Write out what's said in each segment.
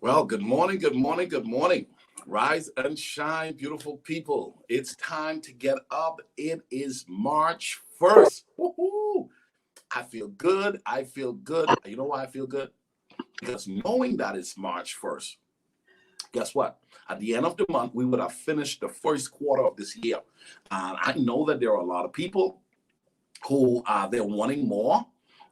Well, good morning, good morning, good morning. Rise and shine, beautiful people. It's time to get up. It is March 1st. Woohoo! I feel good. I feel good. You know why I feel good? Because knowing that it's March 1st, guess what? At the end of the month, we would have finished the first quarter of this year. And I know that there are a lot of people who they're wanting more.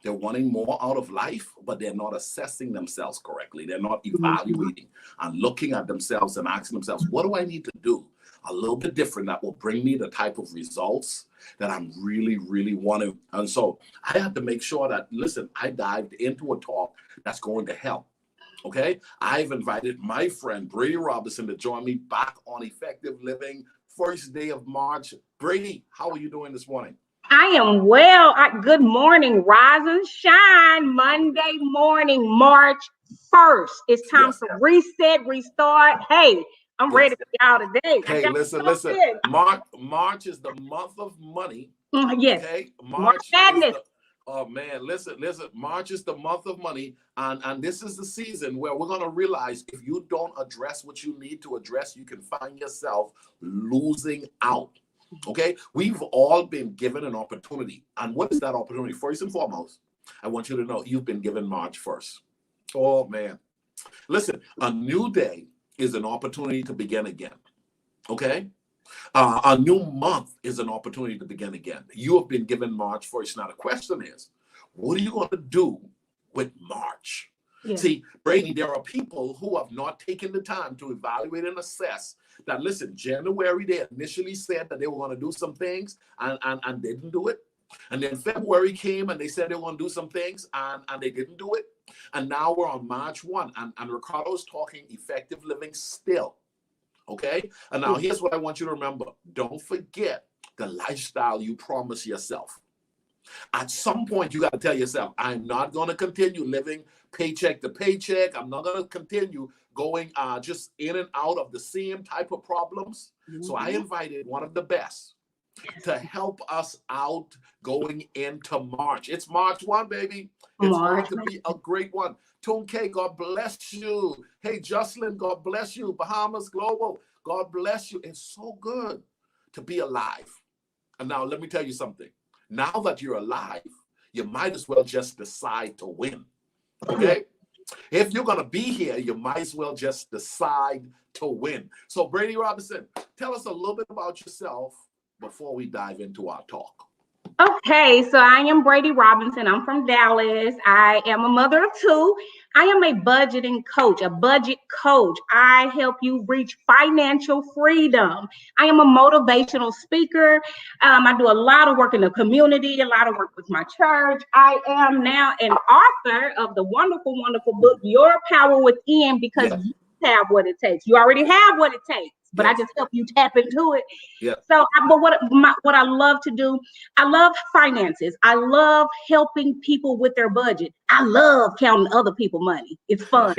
They're wanting more out of life, but they're not assessing themselves correctly. They're not Mhm. evaluating and looking at themselves and asking themselves, what do I need to do a little bit different that will bring me the type of results that I'm really, really wanting? And so I had to make sure that, listen, I dived into a talk that's going to help. Okay. I've invited my friend Brady Robinson to join me back on Effective Living, first day of March. Brady, how are you doing this morning? I am well. Good morning, rise and shine. Monday morning, March 1st. It's time Yes. to reset, restart. Hey, I'm ready Yes. for y'all today. I Hey, got listen, so listen. good. March is the month of money. Yes, Okay, March March is Madness. the oh man, listen. March is the month of money, and this is the season where we're gonna realize if you don't address what you need to address, you can find yourself losing out. Okay, we've all been given an opportunity, and what is that opportunity? First and foremost, I want you to know you've been given March 1st. Oh man, listen, a new day is an opportunity to begin again. Okay, a new month is an opportunity to begin again. You have been given March 1st. Now, the question is, what are you going to do with March? Yeah. See, Brady, there are people who have not taken the time to evaluate and assess that, listen, January, they initially said that they were going to do some things and they didn't do it. And then February came and they said they were going to do some things and they didn't do it. And now we're on March 1 and Ricardo's talking effective living still. Okay. And now here's what I want you to remember. Don't forget the lifestyle you promise yourself. At some point, you got to tell yourself, I'm not going to continue living paycheck to paycheck. I'm not going to continue going just in and out of the same type of problems. So I Mhm. invited one of the best to help us out going into March. It's March 1, baby. It's going March to be a great one. Tunke, God bless you. Hey, Jocelyn, God bless you. Bahamas Global, God bless you. It's so good to be alive. And now let me tell you something. Now that you're alive, you might as well just decide to win. Yeah. Okay? If you're going to be here, you might as well just decide to win. So, Brady Robinson, tell us a little bit about yourself before we dive into our talk. Okay, so I am Brady Robinson. I'm from Dallas. I am a mother of two. I am a budgeting coach, a budget coach. I help you reach financial freedom. I am a motivational speaker. I do a lot of work in the community, a lot of work with my church. I am now an author of the wonderful, wonderful book, Your Power Within, because Yes, you have what it takes. You already have what it takes, but I yes, just help you tap into it. yes. So, but what I love to do, I love finances. I love helping people with their budget. I love counting other people's money. It's fun.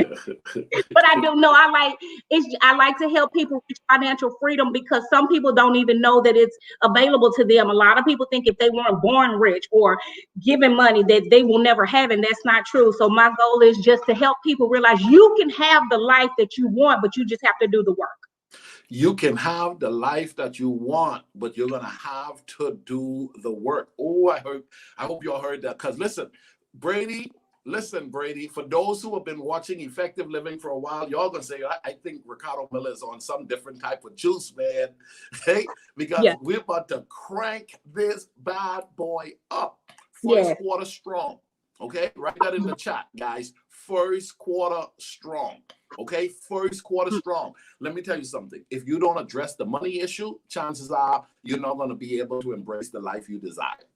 But I do know I like to help people reach financial freedom because some people don't even know that it's available to them. A lot of people think if they weren't born rich or given money that they will never have, and that's not true. So my goal is just to help people realize you can have the life that you want, but you just have to do the work. You can have the life that you want, but you're gonna have to do the work. Oh, I hope y'all heard that. Because Brady, listen, Brady, for those who have been watching Effective Living for a while, y'all gonna say, I think Ricardo Miller is on some different type of juice, man. Hey, because Yeah. we're about to crank this bad boy up. First Yes. quarter strong. Okay, write that in the chat, guys. First quarter strong. Okay, first quarter strong. Let me tell you something. If you don't address the money issue, chances are you're not going to be able to embrace the life you desire.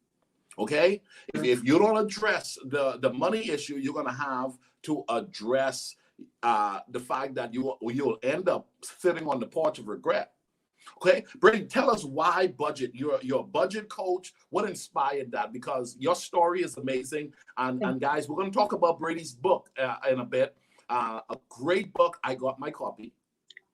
Okay? If you don't address the money issue, you're going to have to address the fact that you'll end up sitting on the porch of regret. Okay, Brady, tell us why budget. You're a budget coach. What inspired that? Because your story is amazing. And guys, we're going to talk about Brady's book in a bit. A great book. I got my copy.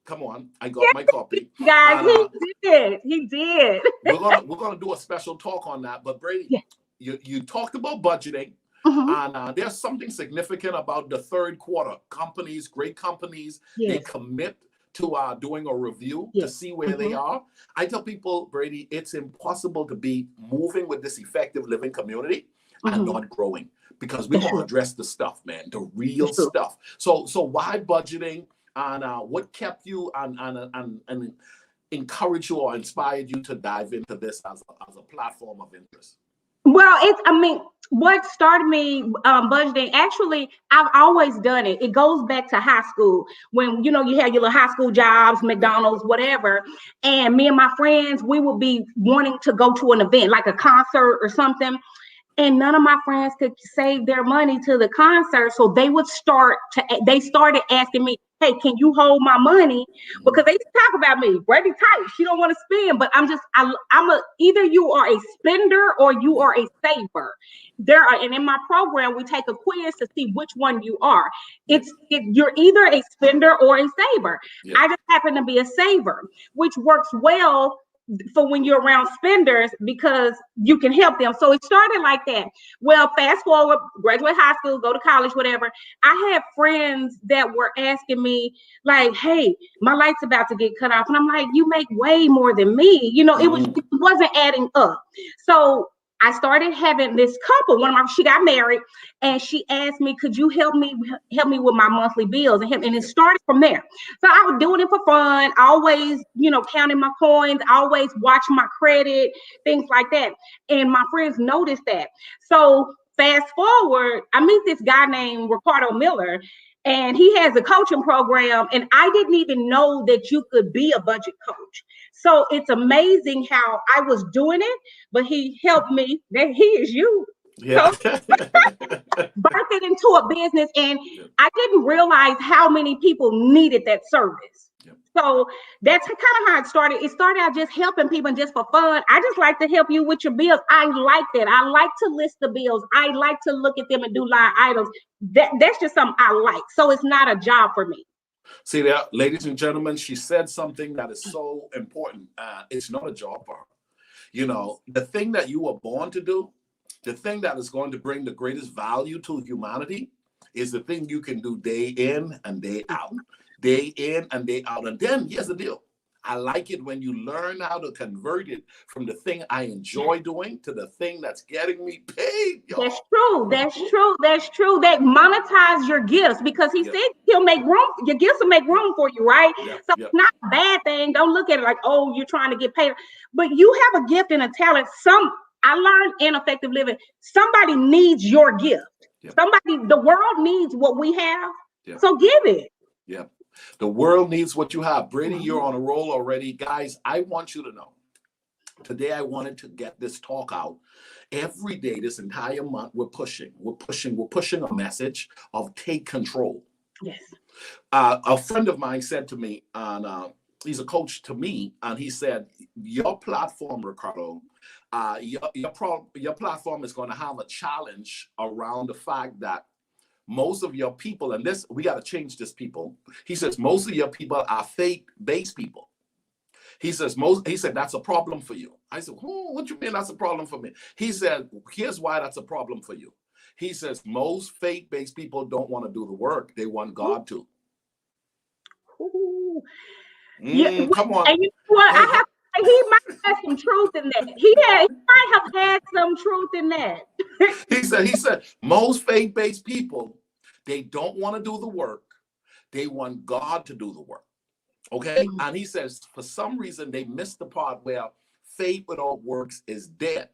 Come on, I got my copy. Guys, And he did. He did. we're gonna do a special talk on that. But Brady, Yeah. you talked about budgeting. And there's something significant about the third quarter. Companies, great companies, they commit to doing a review to see where they are. I tell people, Brady, it's impossible to be moving with this effective living community and not growing, because we're going to address the stuff, man, the real stuff. So why budgeting, and what kept you and encouraged you or inspired you to dive into this as a platform of interest? Well, what started me budgeting, actually, I've always done it. It goes back to high school when, you have your little high school jobs, McDonald's, whatever. And me and my friends, we would be wanting to go to an event, like a concert or something. And none of my friends could save their money to the concert. So they started asking me, hey, can you hold my money? Because they used to talk about me, Brady tight, she don't want to spend, but either you are a spender or you are a saver. And in my program, we take a quiz to see which one you are. You're either a spender or a saver. I just happen to be a saver, which works well for when you're around spenders because you can help them. So it started like that. Well, fast forward, graduate high school, go to college, whatever. I had friends that were asking me like, hey, my light's about to get cut off. And I'm like, you make way more than me. It wasn't adding up. So I started having this couple. She got married, and she asked me, "Could you help me with my monthly bills?" And it started from there. So I was doing it for fun, always, counting my coins, always watching my credit, things like that. And my friends noticed that. So fast forward, I meet this guy named Ricardo Miller, and he has a coaching program, and I didn't even know that you could be a budget coach. So it's amazing how I was doing it, but he helped me. That he is you. Yeah. So, birthed it into a business, and I didn't realize how many people needed that service. So that's kind of how it started. It started out just helping people and just for fun. I just like to help you with your bills. I like that. I like to list the bills. I like to look at them and do line items. That's just something I like. So it's not a job for me. See there, ladies and gentlemen, she said something that is so important. It's not a job for her. The thing that you were born to do, the thing that is going to bring the greatest value to humanity is the thing you can do day in and day out. Day in and day out. And then here's the deal. I like it when you learn how to convert it from the thing I enjoy doing to the thing that's getting me paid. Y'all. That's true. That's true. That monetize your gifts, because he said he'll make room. Your gifts will make room for you, right? So it's not a bad thing. Don't look at it like, oh, you're trying to get paid. But you have a gift and a talent. I learned in effective living, somebody needs your gift. The world needs what we have. So give it. Yeah. The world needs what you have. Brady, you're on a roll already. Guys, I want you to know, today I wanted to get this talk out. Every day, this entire month, we're pushing a message of take control. Yes. A friend of mine said to me, and he's a coach to me, and he said, your platform, Ricardo, your platform is going to have a challenge around the fact that most of your people, and this, we got to change this, people. He says, most of your people are faith-based people. He said, that's a problem for you. I said, what do you mean that's a problem for me? He said, here's why that's a problem for you. He says, most faith-based people don't want to do the work. They want God to. Come on. And you know what? He might have some truth in that. He might have had some truth in that. He said, most faith-based people, they don't want to do the work. They want God to do the work. Okay? And he says, for some reason, they missed the part where faith without works is dead.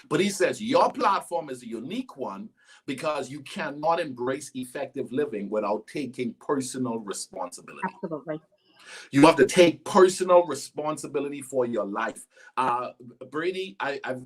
But he says, your platform is a unique one because you cannot embrace effective living without taking personal responsibility. Absolutely. You have to take personal responsibility for your life. Brady, I've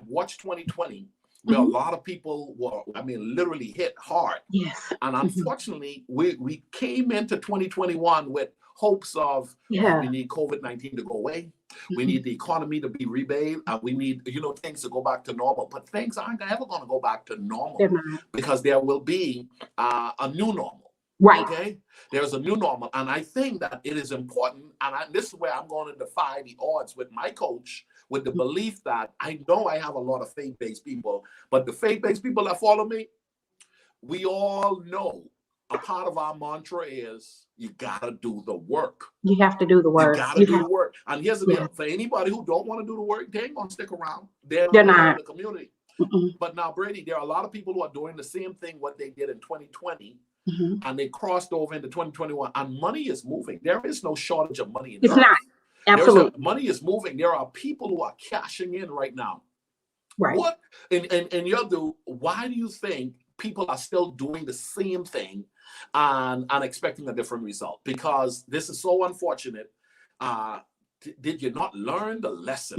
watched 2020 where a lot of people were, literally hit hard. Yes. And unfortunately, we came into 2021 with hopes of, we need COVID-19 to go away. We need the economy to be rebuilt. And we need, things to go back to normal. But things aren't ever going to go back to normal because there will be a new normal. Right. Okay. There's a new normal. And I think that it is important. And this is where I'm going to defy the odds with my coach, with the belief that I know I have a lot of faith-based people, but the faith-based people that follow me, we all know a part of our mantra is you gotta do the work. You have to do the work. You gotta do the work. And here's the deal: for anybody who don't want to do the work, they ain't gonna stick around. They're not in the community. But now, Brady, there are a lot of people who are doing the same thing what they did in 2020, and they crossed over into 2021. And money is moving. There is no shortage of money. It's not. Absolutely. Money is moving. There are people who are cashing in right now. Right. What in your view, why do you think people are still doing the same thing and expecting a different result? Because this is so unfortunate. Did you not learn the lesson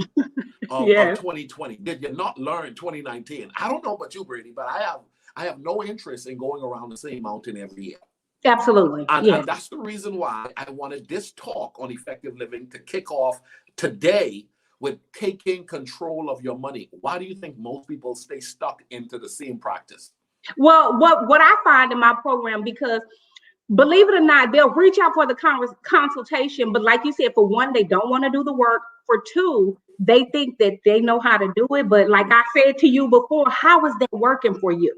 of 2020? Did you not learn 2019? I don't know about you, Brady, but I have no interest in going around the same mountain every year. Absolutely. And that's the reason why I wanted this talk on effective living to kick off today with taking control of your money. Why do you think most people stay stuck into the same practice? Well, what I find in my program, because believe it or not, they'll reach out for the consultation, but like you said, for one, they don't want to do the work. For two, they think that they know how to do it. But like I said to you before, how is that working for you?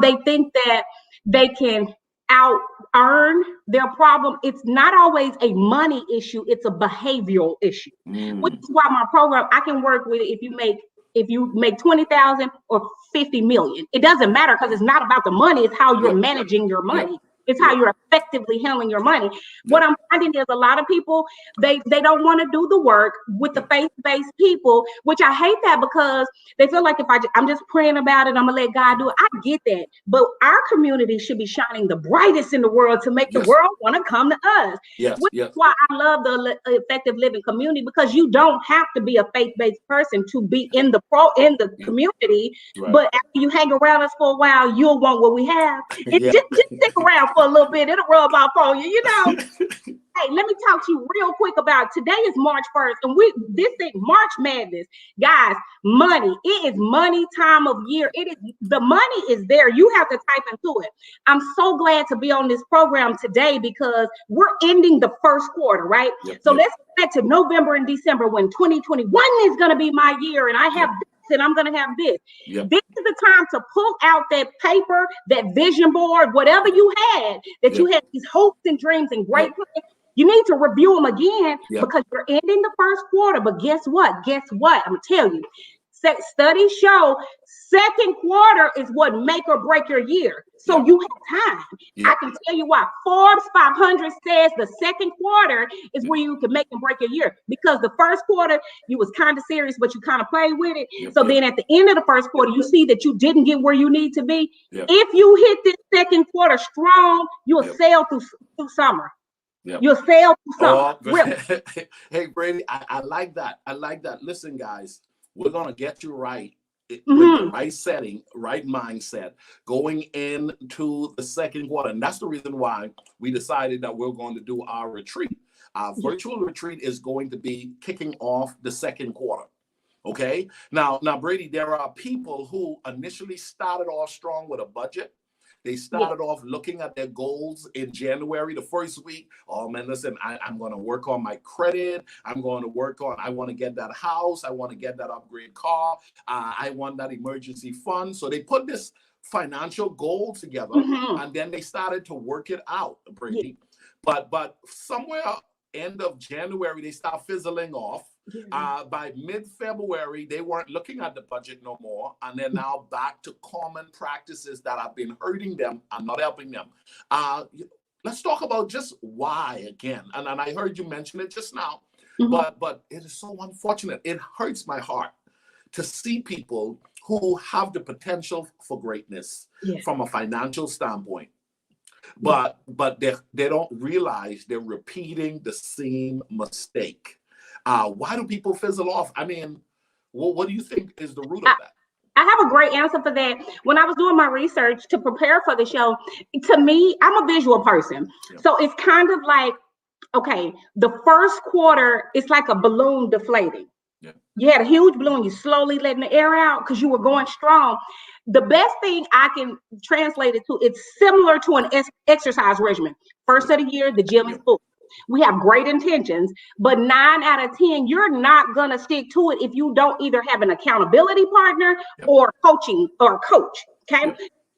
They think that they can out earn their problem. It's not always a money issue. It's a behavioral issue, which is why my program, I can work with it if you make 20,000 or 50 million. It doesn't matter, because it's not about the money. It's how you're managing your money. It's how you're effectively handling your money. What I'm finding is a lot of people, they don't want to do the work with the faith-based people, which I hate that, because they feel like if I'm just praying about it, I'm going to let God do it. I get that. But our community should be shining the brightest in the world to make the world want to come to us. Which is why I love the effective living community, because you don't have to be a faith-based person to be in the community. But after you hang around us for a while, you'll want what we have. Just stick around for a little bit. It'll rub off on you, Hey, let me talk to you real quick about today is March 1st, and this thing, March Madness, guys, money. It is money time of year. The money is there. You have to type into it. I'm so glad to be on this program today, because we're ending the first quarter, right? So let's get to November and December, when 2021 is going to be my year, and I have and I'm going to have this. This is the time to pull out that paper, that vision board, whatever you had, that you had these hopes and dreams and great plans. You need to review them again, because you're ending the first quarter. But guess what? I'm going to tell you. Studies show second quarter is what make or break your year. So you have time. I can tell you why. Forbes 500 says the second quarter is where you can make and break your year, because the first quarter you was kind of serious, but you kind of played with it. So then at the end of the first quarter, you see that you didn't get where you need to be. If you hit this second quarter strong, you'll sail through summer. You'll sail through summer. Hey, Brady, I like that. Listen, guys, we're going to get you right with the right setting, right mindset going into the second quarter. And that's the reason why we decided that we're going to do our retreat. Our virtual retreat is going to be kicking off the second quarter. Okay. Now, Brady, there are people who initially started off strong with a budget. They started off looking at their goals in January, the first week. Oh, man, listen, I'm going to work on my credit. I want to get that house. I want to get that upgrade car. I want that emergency fund. So they put this financial goal together, and then they started to work it out, Brady. But somewhere end of January, they start fizzling off. By mid-February, they weren't looking at the budget no more, and they're now back to common practices that have been hurting them and not helping them. Let's talk about just why again. And I heard you mention it just now, but it is so unfortunate. It hurts my heart to see people who have the potential for greatness from a financial standpoint, but they don't realize they're repeating the same mistake. Why do people fizzle off? I mean, what do you think is the root of that? I have a great answer for that. When I was doing my research to prepare for the show, to me, I'm a visual person. So it's kind of like, okay, the first quarter, it's like a balloon deflating. You had a huge balloon, you slowly letting the air out because you were going strong. The best thing I can translate it to, it's similar to an exercise regimen. First of the year, the gym is full. We have great intentions, but 9 out of 10, you're not going to stick to it if you don't either have an accountability partner or coaching or coach. Okay.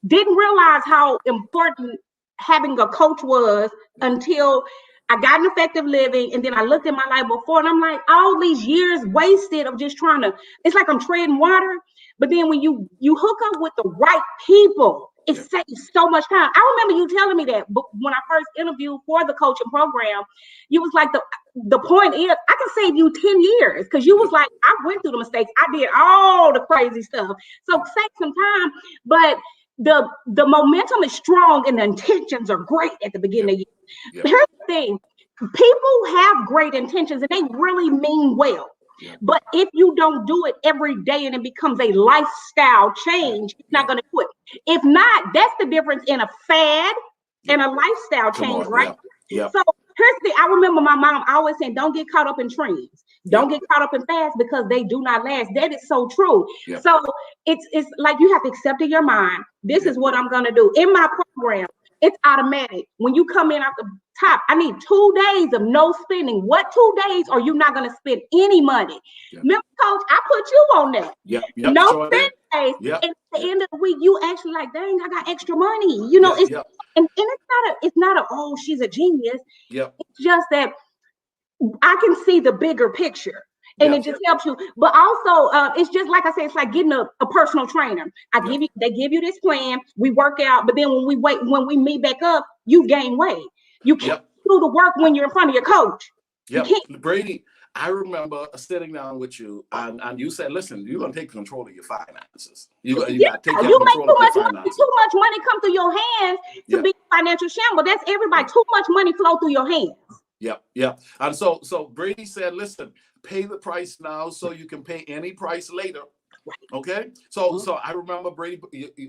didn't realize how important having a coach was until I got an effective living, and then I looked at my life before, and I'm like, all these years wasted of just trying to. It's like I'm treading water. But then when you hook up with the right people, it saves so much time. I remember you telling me that, but when I first interviewed for the coaching program, you was like, the point is, I can save you 10 years, because you was like, I went through the mistakes, I did all the crazy stuff, so save some time. But the momentum is strong and the intentions are great at the beginning of the year. Here's the thing, people have great intentions and they really mean well. But if you don't do it every day and it becomes a lifestyle change, it's not going to quit. If not, that's the difference in a fad and a lifestyle change, right? So here's the thing. I remember my mom always saying, don't get caught up in trends. Don't get caught up in fads, because they do not last. That is so true. So it's like you have to accept in your mind, this is what I'm going to do. In my program, it's automatic. When you come in off the top, I need 2 days of no spending. What 2 days are you not going to spend any money? Remember, Coach, I put you on that. No spending days. And at the end of the week, you actually like, dang, I got extra money. You know, and it's not a oh, she's a genius. It's just that I can see the bigger picture. And it just helps you. But also, it's just like I said, it's like getting a personal trainer. They give you this plan, we work out, but then when we meet back up, you gain weight. You can't do the work when you're in front of your coach. Brady, I remember sitting down with you and you said, listen, you're gonna take control of your finances. You gotta take control of your finances. Too much money come through your hands to be financial shamble. That's everybody. Too much money flow through your hands. And so Brady said, listen, pay the price now so you can pay any price later. Okay. So I remember, Brady,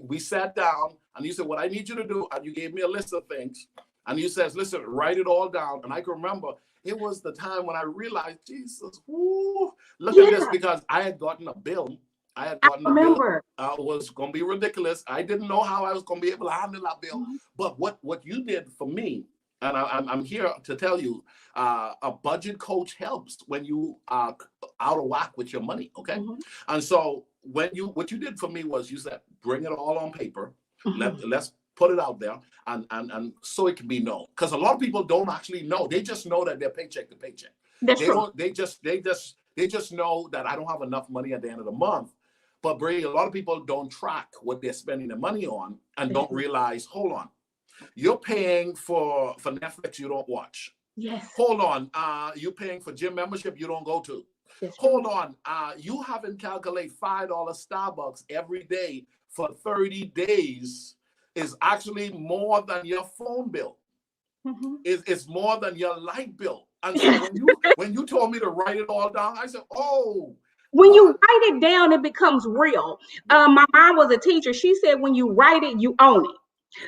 we sat down and you said, what I need you to do, and you gave me a list of things. And you said, listen, write it all down. And I can remember it was the time when I realized, Jesus, look at this, because I had gotten a bill. I bill. It was going to be ridiculous. I didn't know how I was going to be able to handle that bill. But what you did for me, and I'm here to tell you, a budget coach helps when you are out of whack with your money, okay? And so what you did for me was you said, bring it all on paper. Let's put it out there, and so it can be known. Because a lot of people don't actually know. They just know that they're paycheck to paycheck. They just know that I don't have enough money at the end of the month. But Brady, a lot of people don't track what they're spending their money on and don't realize, hold on. You're paying for Netflix you don't watch. Hold on. You're paying for gym membership you don't go to. Hold on. You haven't calculated $5 Starbucks every day for 30 days is actually more than your phone bill. It's more than your light bill. And so when you told me to write it all down, I said, oh. When you write it down, it becomes real. My mom was a teacher. She said, when you write it, you own it.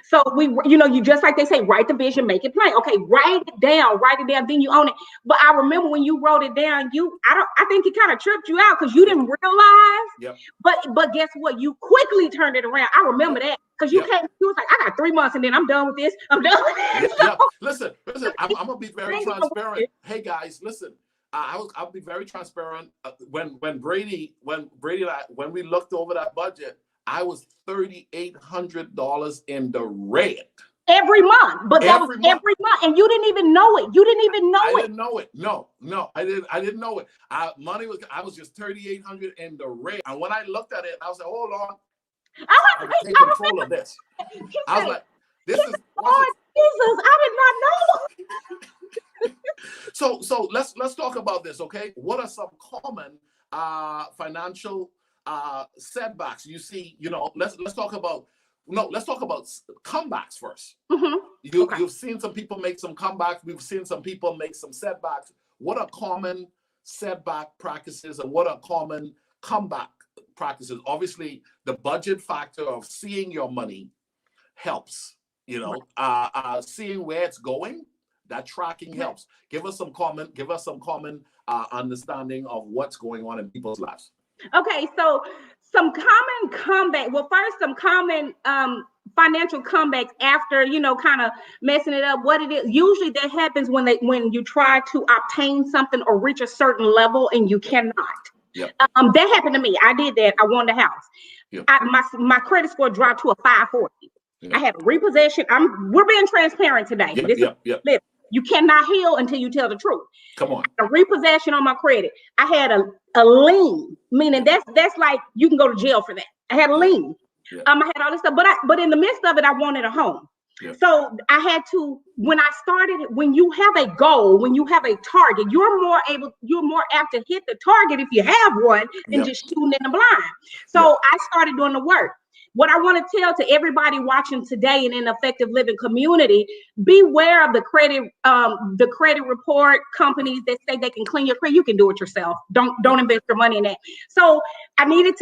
So you just like they say, write the vision, make it plain. Okay, write it down, then you own it. But I remember when you wrote it down, I think it kind of tripped you out because you didn't realize. But guess what? You quickly turned it around. I remember that because you was like, I got 3 months and then I'm done with this. I'm done with this. Listen, I'm gonna be very transparent. Hey guys, listen. I'll be very transparent. When Brady and I, when we looked over that budget, I was $3,800 in the red. Every month, but that was every month, and you didn't even know it. I didn't know it. No, I didn't know it. I was just $3,800 in the red. And when I looked at it, I was like, hold on. I take control of this. I was like, this is Jesus, I did not know. So let's talk about this, okay? What are some common financial setbacks you see? Let's talk about comebacks first. You've seen some people make some comebacks. We've seen some people make some setbacks. What are common setback practices and what are common comeback practices? Obviously, the budget factor of seeing your money helps. Seeing where it's going, that tracking helps. Give us some common understanding of what's going on in people's lives. Okay, so some common comeback. Well, first, some common financial comebacks after kind of messing it up. What it is usually that happens when you try to obtain something or reach a certain level and you cannot. Yep. That happened to me. I did that. I won the house. Yep. My credit score dropped to a 540. Yep. I had a repossession. We're being transparent today. Yep. You cannot heal until you tell the truth. Come on. A repossession on my credit. I had a lien, meaning that's like you can go to jail for that. I had a lien. Yeah. I had all this stuff, but in the midst of it, I wanted a home. Yeah. So I had to, when you have a goal, when you have a target, you're more apt to hit the target if you have one than just shooting in the blind. So I started doing the work. What I want to tell to everybody watching today in an effective living community, beware of the credit report companies that say they can clean your credit. You can do it yourself. Don't invest your money in that. So I wanted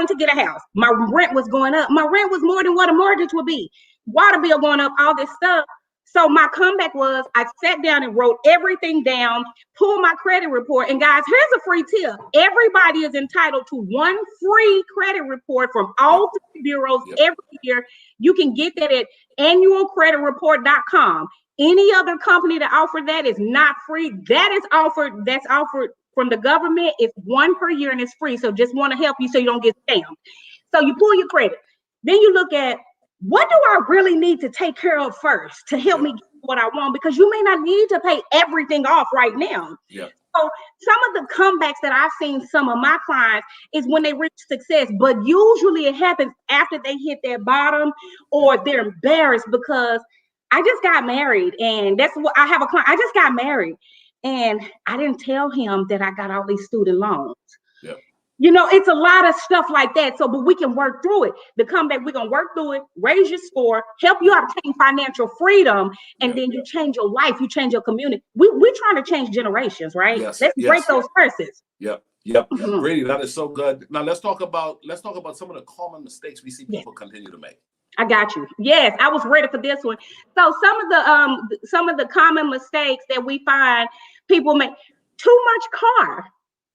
to get a house. My rent was going up. My rent was more than what a mortgage would be. Water bill going up, all this stuff. So my comeback was I sat down and wrote everything down, pulled my credit report. And guys, here's a free tip. Everybody is entitled to one free credit report from all three bureaus every year. You can get that at annualcreditreport.com. Any other company that offer that is not free. That's offered from the government. It's one per year and it's free. So just want to help you so you don't get scammed. So you pull your credit. Then you look at, what do I really need to take care of first to help me get what I want? Because you may not need to pay everything off right now. Yeah. So some of the comebacks that I've seen some of my clients is when they reach success, but usually it happens after they hit their bottom or they're embarrassed because I just got married, and that's what I have a client. I just got married and I didn't tell him that I got all these student loans. Yeah. You know, it's a lot of stuff like that. So, but we can work through it. The comeback, we're going to work through it, raise your score, help you obtain financial freedom, and then you change your life, you change your community. We're trying to change generations, right? Yes. Let's break those curses. Yep. Mm-hmm. Brady, that is so good. Now let's talk about some of the common mistakes we see people continue to make. I got you. Yes, I was ready for this one. So some of the common mistakes that we find people make: too much car.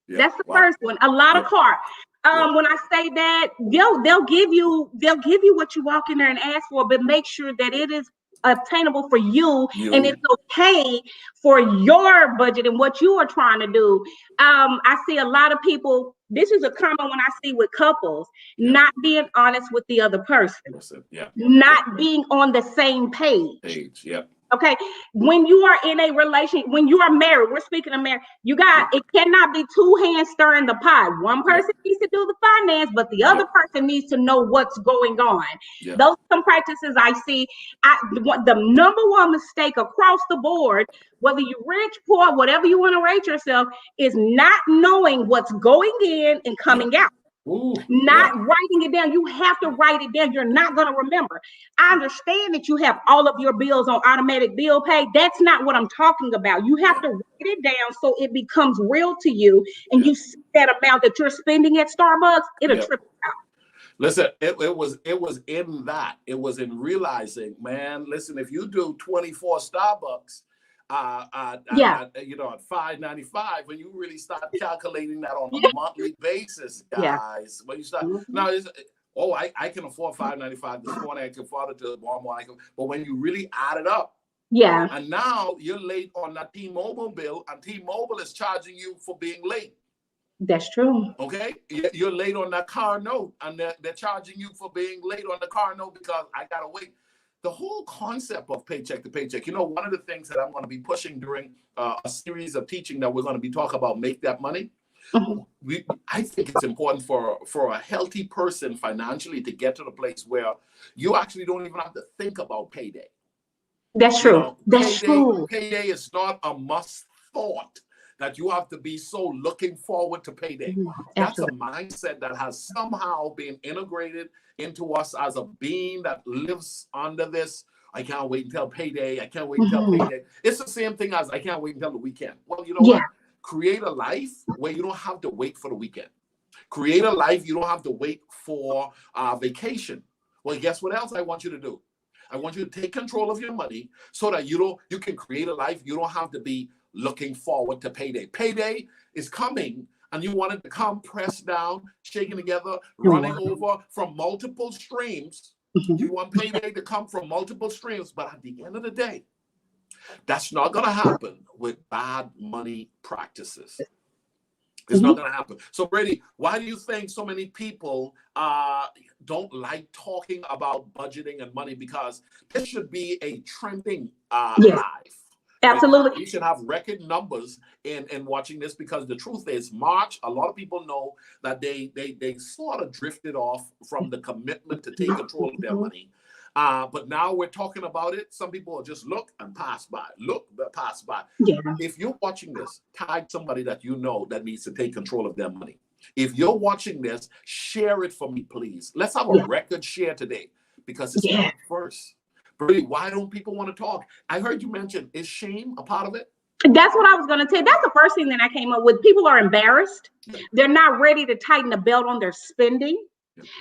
That's the first one. A lot of car. When I say that, they'll give you what you walk in there and ask for, but make sure that it is obtainable for you and it's okay for your budget and what you are trying to do. I see a lot of people. This is a common one I see with couples not being honest with the other person. Not being on the same page. Okay, when you are in a relationship, when you are married, we're speaking of marriage, it cannot be two hands stirring the pot. One person needs to do the finance, but the other person needs to know what's going on. Those are some practices I see. The number one mistake across the board, whether you're rich, poor, whatever you want to rate yourself, is not knowing what's going in and coming out. Writing it down. You have to write it down. You're not going to remember. I understand that you have all of your bills on automatic bill pay. That's not what I'm talking about. You have to write it down so it becomes real to you, and you see that amount that you're spending at Starbucks, it'll trip out. Listen, it was in that. It was in realizing, man, listen, if you do 24 Starbucks, at $5.95, when you really start calculating that on a monthly basis, guys, when you start now, I can afford $5.95 this morning, I can afford it tomorrow morning, but when you really add it up, and now you're late on that T-Mobile bill, and T-Mobile is charging you for being late. That's true. Okay, you're late on that car note, and they're charging you for being late on the car note because I gotta wait. The whole concept of paycheck to paycheck, one of the things that I'm going to be pushing during a series of teaching that we're going to be talking about, make that money. I think it's important for a healthy person financially to get to the place where you actually don't even have to think about payday. That's true. Payday is not a must thought that you have to be so looking forward to payday. That's a mindset that has somehow been integrated into us as a being that lives under this. I can't wait until payday. I can't wait until payday. It's the same thing as I can't wait until the weekend. Well, you know what? Create a life where you don't have to wait for the weekend. Create a life you don't have to wait for vacation. Well, guess what else I want you to do? I want you to take control of your money so that you can create a life you don't have to be looking forward to payday. Payday is coming, and you want it to come pressed down, shaken together, running over from multiple streams. You want payday to come from multiple streams, but at the end of the day, that's not going to happen with bad money practices. It's not going to happen. So, Brady, why do you think so many people don't like talking about budgeting and money? Because this should be a trending Yes, life. absolutely. We should have record numbers in watching this, because the truth is, March, a lot of people know that they sort of drifted off from the commitment to take control of their money. But now we're talking about it. Some people will just look and pass by, pass by. Yeah. If you're watching this, tag somebody that you know that needs to take control of their money. If you're watching this, share it for me, please. Let's have a record share today, because it's not first. Brady, why don't people want to talk? I heard you mention, is shame a part of it? That's what I was going to say. That's the first thing that I came up with. People are embarrassed. They're not ready to tighten the belt on their spending.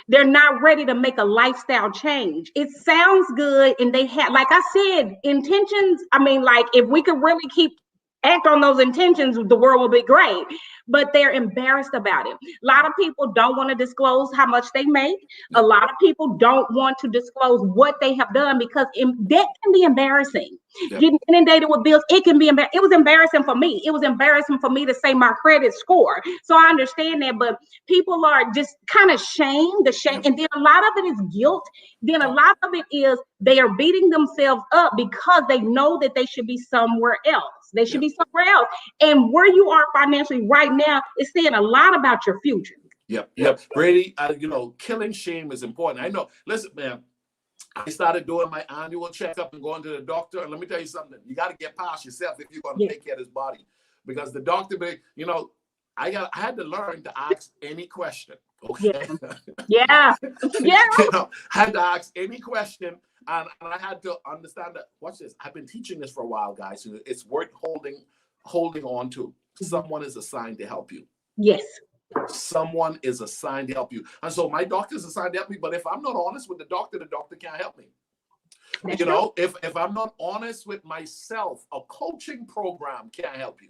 They're not ready to make a lifestyle change. It sounds good. And they have, like I said, intentions. I mean, like, if we could really act on those intentions, the world will be great. But they're embarrassed about it. A lot of people don't want to disclose how much they make. A lot of people don't want to disclose what they have done, because that can be embarrassing. Getting inundated with bills, it can be embarrassing. It was embarrassing for me. It was embarrassing for me to say my credit score. So I understand that, but people are just kind of shamed, and then a lot of it is guilt. Then a lot of it is they are beating themselves up because they know that they should be somewhere else. They should be somewhere else. And where you are financially right now is saying a lot about your future. Yep. Brady, killing shame is important. I know. Listen, man, I started doing my annual checkup and going to the doctor. And let me tell you something. You got to get past yourself if you're going to take care of this body. Because the doctor, I had to learn to ask any question. Okay. Yeah. I had to ask any question. And I had to understand that, watch this, I've been teaching this for a while, guys. It's worth holding on to. Someone is assigned to help you. Yes. Someone is assigned to help you. And so my doctor is assigned to help me, but if I'm not honest with the doctor can't help me. If I'm not honest with myself, a coaching program can't help you.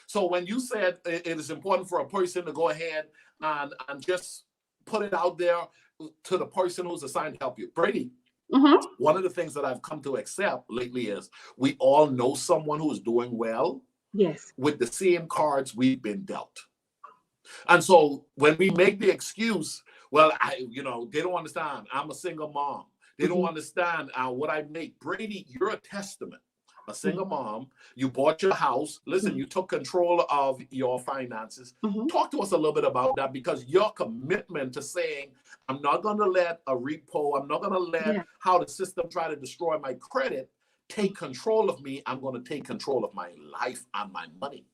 So when you said it is important for a person to go ahead and just put it out there to the person who's assigned to help you, Brady, one of the things that I've come to accept lately is we all know someone who's doing well with the same cards we've been dealt. And so when we make the excuse, well, they don't understand. I'm a single mom. They don't understand what I make. Brady, you're a testament. A single mom, you bought your house. Listen, you took control of your finances. Talk to us a little bit about that, because your commitment to saying, I'm not going to let a repo, I'm not going to let how the system try to destroy my credit take control of me. I'm going to take control of my life and my money.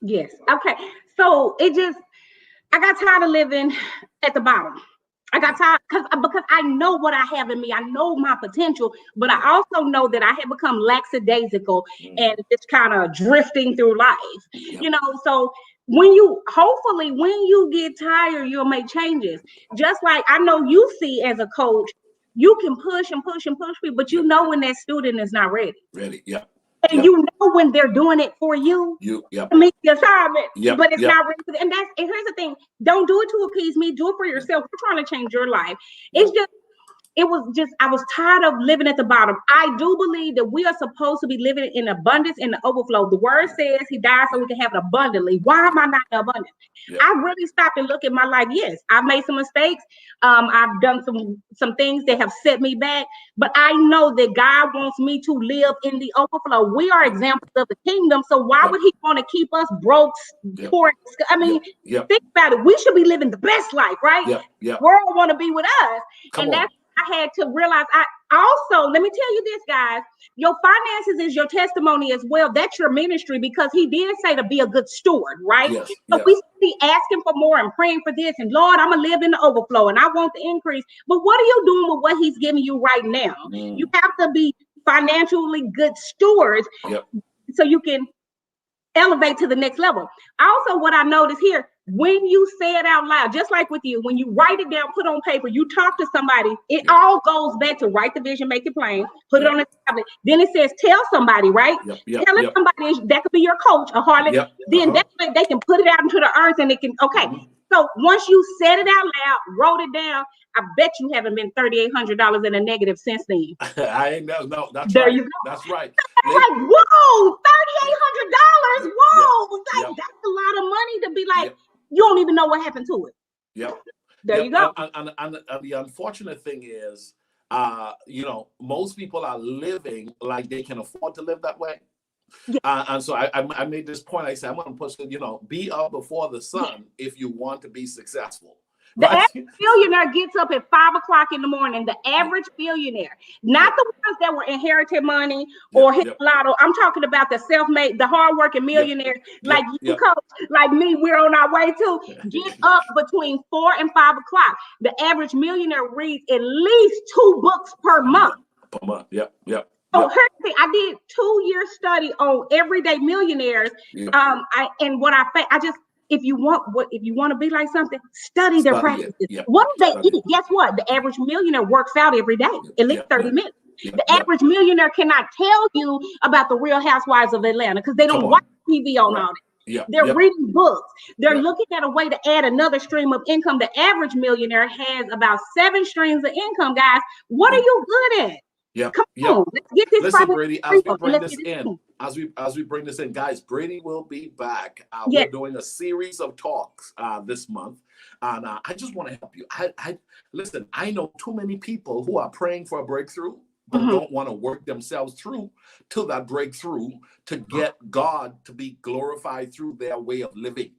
Yes. Okay. So I got tired of living at the bottom. I got tired because I know what I have in me. I know my potential, but I also know that I have become lackadaisical and just kind of drifting through life. So when you get tired, you'll make changes. Just like I know you see as a coach, you can push and push and push people, but you know when that student is not ready. And you know when they're doing it for you. To meet the assignment, but it's not ready. And here's the thing: don't do it to appease me. Do it for yourself. We're trying to change your life. I was tired of living at the bottom. I do believe that we are supposed to be living in abundance and the overflow. The word says he died so we can have it abundantly. Why am I not in abundance? I really stopped and looked at my life. Yes, I've made some mistakes. I've done some things that have set me back, but I know that God wants me to live in the overflow. We are examples of the kingdom. So why would he want to keep us broke, poor? I mean, think about it. We should be living the best life, right? World want to be with us. That's I had to realize. I also, let me tell you this, guys, your finances is your testimony as well. That's your ministry, because he did say to be a good steward, right? So we should be asking for more and praying for this. And Lord, I'm going to live in the overflow and I want the increase. But what are you doing with what he's giving you right now? You have to be financially good stewards so you can elevate to the next level. Also, what I noticed here, when you say it out loud, just like with you, when you write it down, put on paper, you talk to somebody, it all goes back to write the vision, make it plain, put it on the tablet. Then it says, tell somebody, right? Telling somebody, that could be your coach, a harlot. Then that way they can put it out into the earth and it can, So once you said it out loud, wrote it down, I bet you haven't been $3,800 in a negative since then. I ain't no, that's There right. you go. That's right. Like, whoa, $3,800. Whoa, Yep. that's a lot of money to be like, Yep. you don't even know what happened to it. Yep. There you go. And the unfortunate thing is, most people are living like they can afford to live that way. Yeah. And so I made this point. I said, I'm going to push it, be up before the sun if you want to be successful. The Right? average billionaire gets up at 5 o'clock in the morning. The average billionaire, not the ones that were inherited money or hit lotto. I'm talking about the self-made, the hardworking millionaires like you, coach, like me. We're on our way to get up between 4 and 5 o'clock. The average millionaire reads at least 2 books per month. Per month. Yep. So here's the thing, I did 2-year study on everyday millionaires. If you want to be like something, study their practices. What do they eat? Guess what? The average millionaire works out every day, at least 30 minutes. The average millionaire cannot tell you about the Real Housewives of Atlanta because they don't watch TV on all that. They're reading books. They're looking at a way to add another stream of income. The average millionaire has about 7 streams of income, guys. What are you good at? Come on, let's get this. Listen, Brady, as we bring this in, guys, Brady will be back. We're doing a series of talks this month, and I just want to help you. Listen, I know too many people who are praying for a breakthrough, but don't want to work themselves through to that breakthrough to get God to be glorified through their way of living.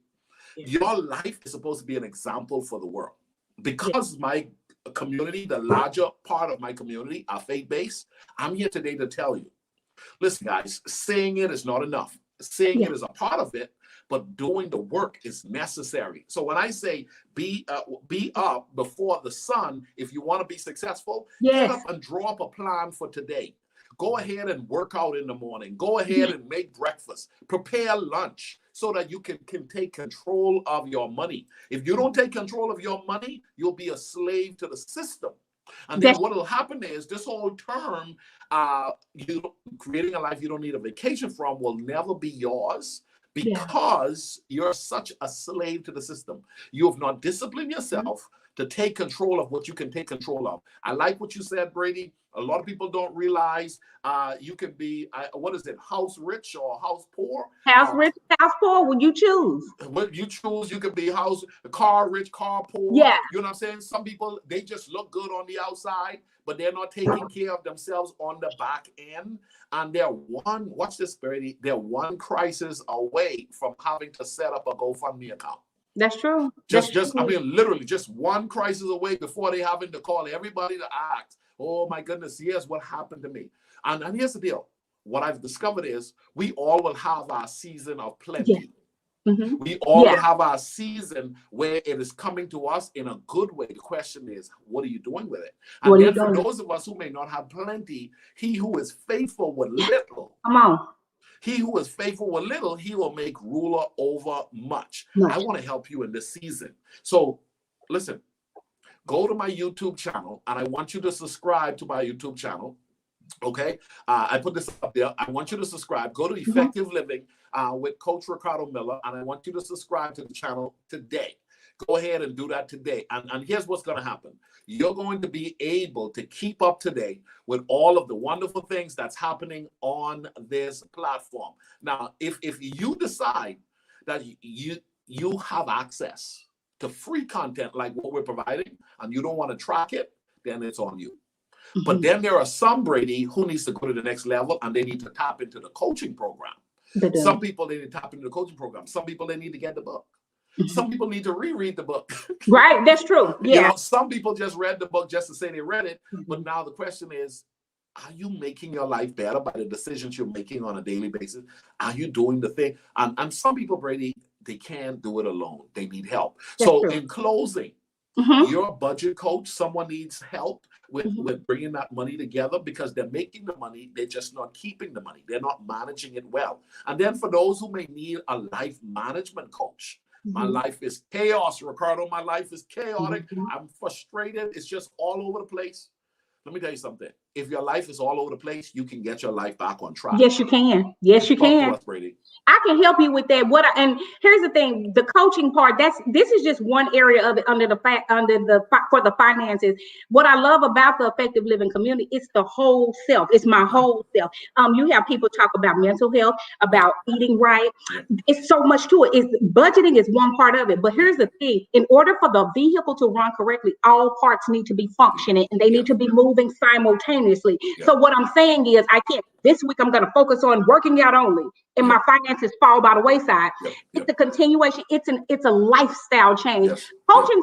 Your life is supposed to be an example for the world. Because my community, the larger part of my community, are faith-based, I'm here today to tell you, listen, guys, saying it is not enough. Saying it is a part of it, but doing the work is necessary. So when I say be up before the sun, if you want to be successful, get up and draw up a plan for today. Go ahead and work out in the morning. Go ahead and make breakfast. Prepare lunch so that you can take control of your money. If you don't take control of your money, you'll be a slave to the system. And then what will happen is this whole term, you creating a life you don't need a vacation from will never be yours because you're such a slave to the system. You have not disciplined yourself to take control of what you can take control of. I like what you said, Brady. A lot of people don't realize you can be, house rich or house poor? House rich, house poor, will you choose? What you choose, you can be car rich, car poor. Yeah. You know what I'm saying? Some people, they just look good on the outside, but they're not taking care of themselves on the back end. And watch this, Brady, they're one crisis away from having to set up a GoFundMe account. That's true. I mean, literally just one crisis away before they having to call everybody to ask, oh my goodness, here's what happened to me. And here's the deal. What I've discovered is we all will have our season of plenty. We all will have our season where it is coming to us in a good way. The question is, what are you doing with it? And then for those of us who may not have plenty, he who is faithful with little, he who is faithful with little, he will make ruler over much. I want to help you in this season. So listen, go to my YouTube channel, and I want you to subscribe to my YouTube channel. Okay, I put this up there. I want you to subscribe. Go to Effective Living with Coach Ricardo Miller, and I want you to subscribe to the channel today. Go ahead and do that today. And here's what's going to happen. You're going to be able to keep up to date with all of the wonderful things that's happening on this platform. Now, if you decide that you have access to free content like what we're providing, and you don't want to track it, then it's on you. But then there are some, Brady, who needs to go to the next level, and they need to tap into the coaching program. Some people, they need to tap into the coaching program. Some people, they need to get the book. Some people need to reread the book. Right, that's true. Yeah. Some people just read the book just to say they read it. But now the question is, are you making your life better by the decisions you're making on a daily basis? Are you doing the thing? And some people, Brady, they can't do it alone. They need help. So in closing, you're a budget coach. Someone needs help with bringing that money together because they're making the money. They're just not keeping the money. They're not managing it well. And then for those who may need a life management coach, my life is chaos, Ricardo. My life is chaotic. I'm frustrated. It's just all over the place. Let me tell you something. if your life is all over the place, you can get your life back on track. Yes, you can. Yes, you Talk can. to us, Brady. I can help you with that. And here's the thing: the coaching part. This is just one area of it for the finances. What I love about the effective living community, it's the whole self. It's my whole self. You have people talk about mental health, about eating right. Yeah. It's so much to it. Budgeting is one part of it. But here's the thing: in order for the vehicle to run correctly, all parts need to be functioning and they need to be moving simultaneously. Yeah. So what I'm saying is, this week I'm going to focus on working out only, and my finances fall by the wayside. It's a continuation. It's a lifestyle change. Yes. Coaching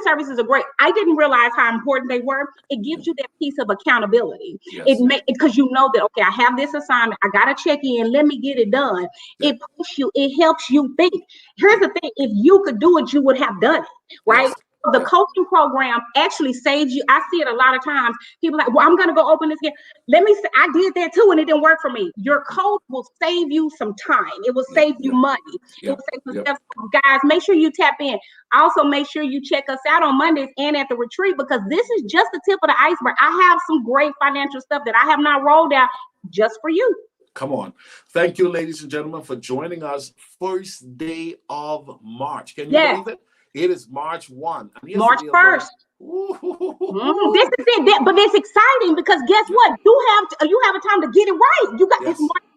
services are great. I didn't realize how important they were. It gives you that piece of accountability. Yes. Because you know that, okay, I have this assignment. I got to check in. Let me get it done. Yeah. It pushes you. It helps you think. Here's the thing: if you could do it, you would have done it, right? Yes. The coaching program actually saves you. I see it a lot of times. People are like, well, I'm going to go open this again. Let me say, I did that too, and it didn't work for me. Your coach will save you some time. It will save you money. It will save you steps. Guys, make sure you tap in. Also, make sure you check us out on Mondays and at the retreat, because this is just the tip of the iceberg. I have some great financial stuff that I have not rolled out just for you. Come on. Thank you, ladies and gentlemen, for joining us. First day of March. Can you believe it? It is March 1. March 1st. This is it, but it's exciting because guess what? You have a time to get it right.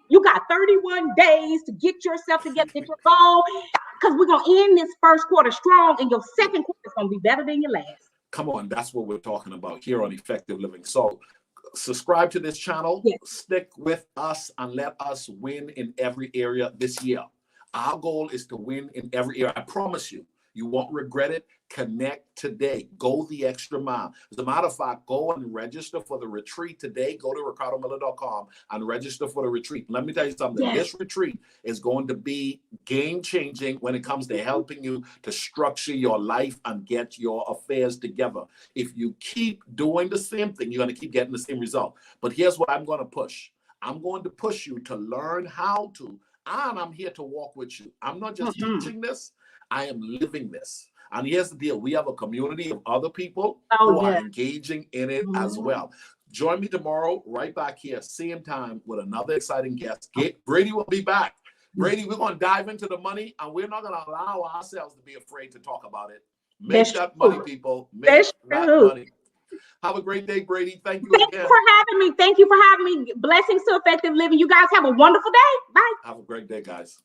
You got 31 days to get yourself together, get your goal, because we're gonna end this first quarter strong, and your second quarter is gonna be better than your last. Come on, that's what we're talking about here on Effective Living. So subscribe to this channel, stick with us, and let us win in every area this year. Our goal is to win in every area. I promise you. You won't regret it. Connect today. Go the extra mile. As a matter of fact, go and register for the retreat today. Go to ricardomiller.com and register for the retreat. Let me tell you something. This retreat is going to be game-changing when it comes to helping you to structure your life and get your affairs together. If you keep doing the same thing, you're going to keep getting the same result. But here's what I'm going to push. I'm going to push you to learn how to, and I'm here to walk with you. I'm not just teaching this. I am living this. And here's the deal. We have a community of other people who are engaging in it as well. Join me tomorrow right back here, same time, with another exciting guest. Brady will be back. Brady, we're going to dive into the money, and we're not going to allow ourselves to be afraid to talk about it. Make that money, people. Make that money. Have a great day, Brady. Thank you again. Thank you for having me. Thank you for having me. Blessings to effective living. You guys have a wonderful day. Bye. Have a great day, guys.